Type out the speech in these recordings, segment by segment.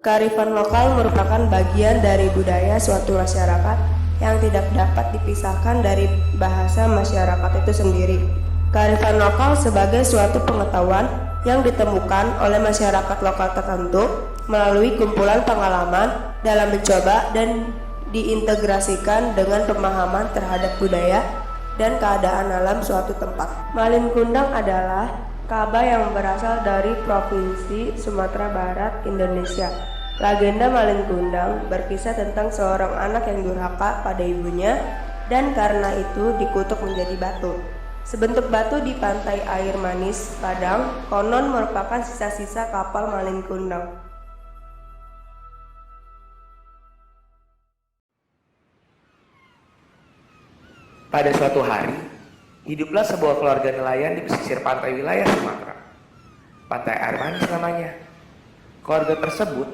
Kearifan lokal merupakan bagian dari budaya suatu masyarakat yang tidak dapat dipisahkan dari bahasa masyarakat itu sendiri. Kearifan lokal sebagai suatu pengetahuan yang ditemukan oleh masyarakat lokal tertentu melalui kumpulan pengalaman dalam mencoba dan diintegrasikan dengan pemahaman terhadap budaya dan keadaan alam suatu tempat. Malin Kundang adalah Ka'bah yang berasal dari Provinsi Sumatera Barat, Indonesia. Legenda Malin Kundang berkisah tentang seorang anak yang durhaka pada ibunya dan karena itu dikutuk menjadi batu. Sebentuk batu di pantai air manis Padang konon merupakan sisa-sisa kapal Malin Kundang. Pada suatu hari, hiduplah sebuah keluarga nelayan di pesisir pantai wilayah Sumatera. Pantai air manis namanya. Keluarga tersebut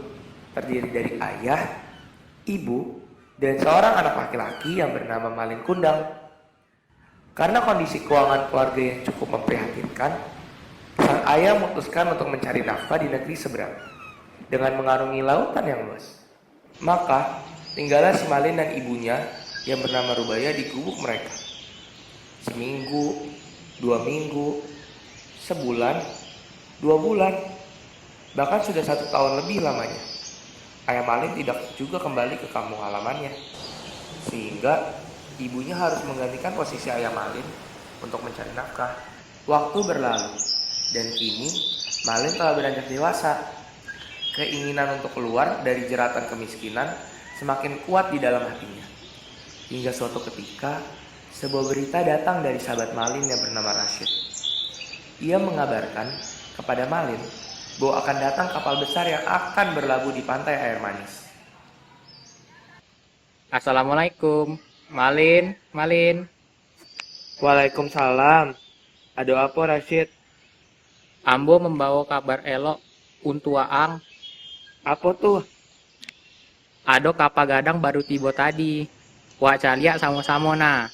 terdiri dari ayah, ibu, dan seorang anak laki-laki yang bernama Malin Kundang. Karena kondisi keuangan keluarga yang cukup memprihatinkan, sang ayah memutuskan untuk mencari nafkah di negeri seberang dengan mengarungi lautan yang luas. Maka, tinggallah si Malin dan ibunya yang bernama Rubaya di gubuk mereka. Seminggu, 2 minggu, sebulan, 2 bulan, bahkan sudah 1 tahun lebih lamanya. Ayah Malin tidak juga kembali ke kampung halamannya, sehingga ibunya harus menggantikan posisi ayah Malin untuk mencari nafkah. Waktu berlalu, dan kini Malin telah beranjak dewasa. Keinginan untuk keluar dari jeratan kemiskinan semakin kuat di dalam hatinya. Hingga suatu ketika, sebuah berita datang dari sahabat Malin yang bernama Rashid. Ia mengabarkan kepada Malin bahwa akan datang kapal besar yang akan berlabuh di pantai air manis. Assalamualaikum, Malin. Waalaikumsalam. Ada apa, Rashid? Ambo membawa kabar elok untuk Waang. Apa tuh? Ado kapal gadang baru tiba tadi. Wak calia sama-sama na.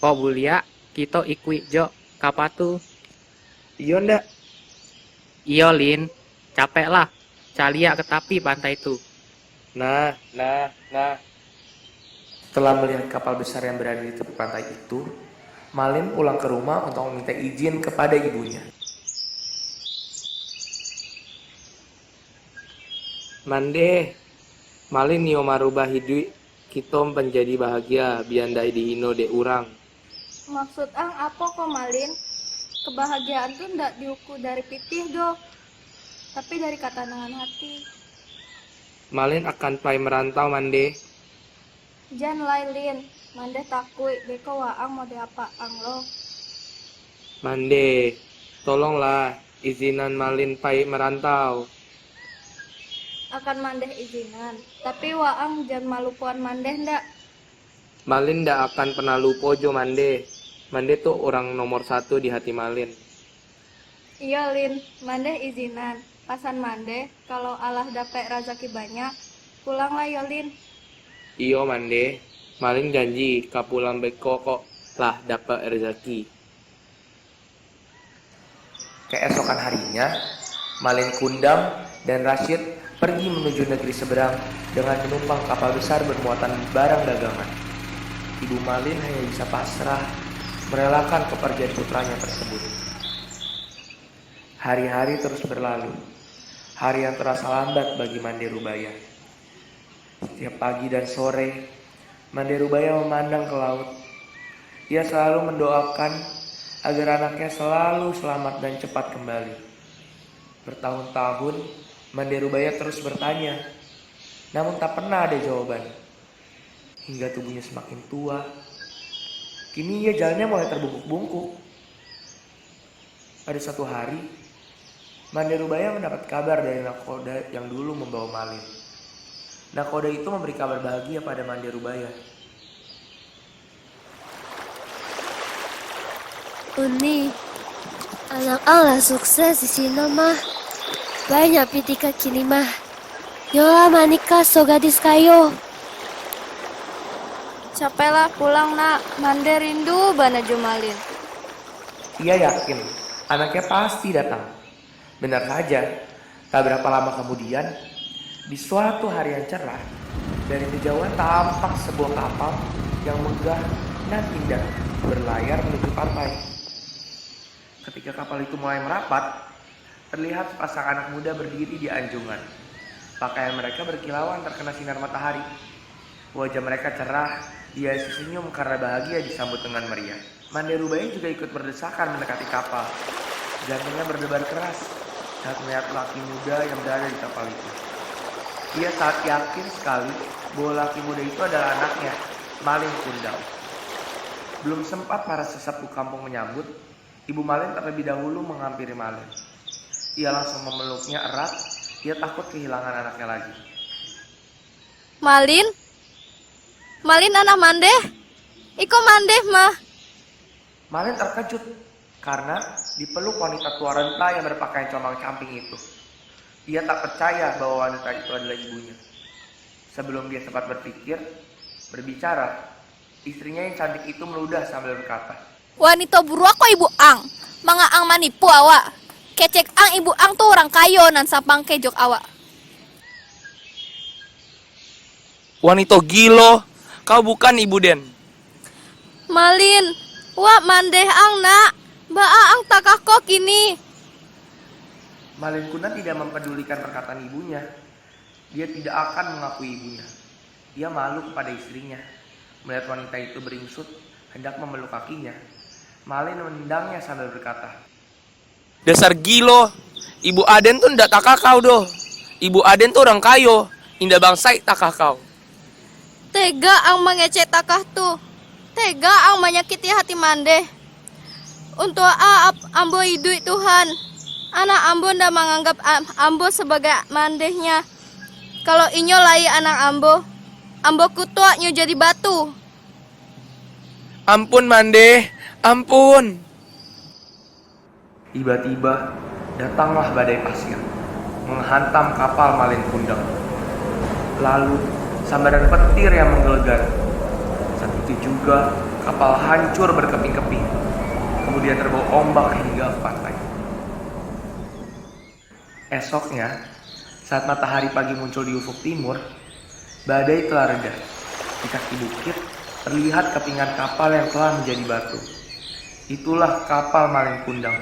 Kok bulia kita ikut jo kapal tu. Iya ndak? Iyo Lin, capek lah. Calia ke tepi pantai tu. Nah. Setelah melihat kapal besar yang berada di tepi pantai itu, Malin pulang ke rumah untuk meminta izin kepada ibunya. Mande, Malin yo marubah hidup kita menjadi bahagia biandai dihino de urang. Maksud apa kok Malin? Kebahagiaan tuh ndak diukur dari pitih do, tapi dari katanangan hati. Malin akan pai merantau Mande. Jan lailin, Mande takui beko waang mau diapaang lo. Mande, tolonglah izinan Malin pai merantau. Akan Mandeh izinan, tapi waang jan malupuan Mandeh ndak. Malin ndak akan pernah lupa jo Mande. Mande tuh orang nomor 1 di hati Malin. Iya Lin, Mandeh izinan. Pasan Mandeh, kalau Allah dapet rezeki banyak, pulanglah ya Lin. Iyo Mande, Malin janji kapulang beko kok lah dapat rezeki. Keesokan harinya, Malin Kundang dan Rashid pergi menuju negeri seberang dengan menumpang kapal besar bermuatan barang dagangan. Ibu Malin hanya bisa pasrah merelakan kepergian putranya tersebut. Hari-hari terus berlalu. Hari yang terasa lambat bagi Mande Rubaya. Setiap pagi dan sore, Mande Rubaya memandang ke laut. Ia selalu mendoakan agar anaknya selalu selamat dan cepat kembali. Bertahun-tahun, Mande Rubaya terus bertanya, namun tak pernah ada jawaban. Hingga tubuhnya semakin tua, kini ia jalannya mulai terbungkuk-bungkuk. Pada suatu hari, Mande Rubaya mendapat kabar dari nakoda yang dulu membawa Malin. Nakoda itu memberi kabar bahagia pada Mande Rubaya. Uni, anak Allah sukses di sini mah. Banyak pitika kini mah. Yola manika so gadis kayo. Capeklah pulang nak, Mandeh rindu bana Jumalin. Ia yakin anaknya pasti datang. Benar saja, tak berapa lama kemudian, Di suatu hari yang cerah, dari kejauhan tampak sebuah kapal yang megah dan indah berlayar menuju pantai. Ketika kapal itu mulai merapat, terlihat sepasang anak muda berdiri di anjungan. Pakaian mereka berkilauan terkena sinar matahari. Wajah mereka cerah, dihiasi senyum karena bahagia disambut dengan meriah. Mande Rubai juga ikut berdesakan mendekati kapal. Jantungnya berdebar keras saat melihat laki muda yang berada di kapal itu. Ia saat yakin sekali bahwa laki muda itu adalah anaknya, Malin Kundang. Belum sempat para sesepuh kampung menyambut, Ibu Malin terlebih dahulu menghampiri Malin. Ia langsung memeluknya erat, ia takut kehilangan anaknya lagi. Malin? Malin anak Mandeh? Iko Mandeh mah. Malin terkejut karena dipeluk wanita tua renta yang berpakaian comang-camping itu. Ia tak percaya bahwa wanita itu adalah ibunya. Sebelum dia sempat berbicara, istrinya yang cantik itu meludah sambil berkata, Wanita buru ako ibu ang. Mga ang manipu awak. Kecek ang ibu ang tuh orang kayo nan sapang kejok awak. Wanita gilo, kau bukan ibu Den. Malin, wak mandeh ang nak. Baa ang takah ko kini. Malin Kundang tidak mempedulikan perkataan ibunya. Dia tidak akan mengakui ibunya. Ia malu kepada istrinya. Melihat wanita itu beringsut, hendak memeluk kakinya. Malin menendangnya sambil berkata, Dasar gilo, ibu Aden tuh ndak takah kau doh. Ibu Aden tuh orang kayo, indah bangsai takah kau. Tega ang mengecek takah tuh. Tega ang menyakiti hati mandeh. Untuk ambo idui Tuhan. Anak ambo ndak menganggap ambo sebagai mandehnya. Kalau inyo lai anak ambo kutuaknya jadi batu. Ampun Mande, ampun. Tiba-tiba datanglah badai pasir, menghantam kapal Malin Kundang. Lalu sambaran petir yang menggelegar. Saat itu juga kapal hancur berkeping-keping, kemudian terbawa ombak hingga ke pantai. Esoknya, saat matahari pagi muncul di ufuk timur, badai telah reda. Di kaki bukit terlihat kepingan kapal yang telah menjadi batu. Itulah kapal Malin Kundang.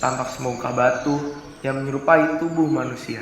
Tampak semongkah batu yang menyerupai tubuh manusia.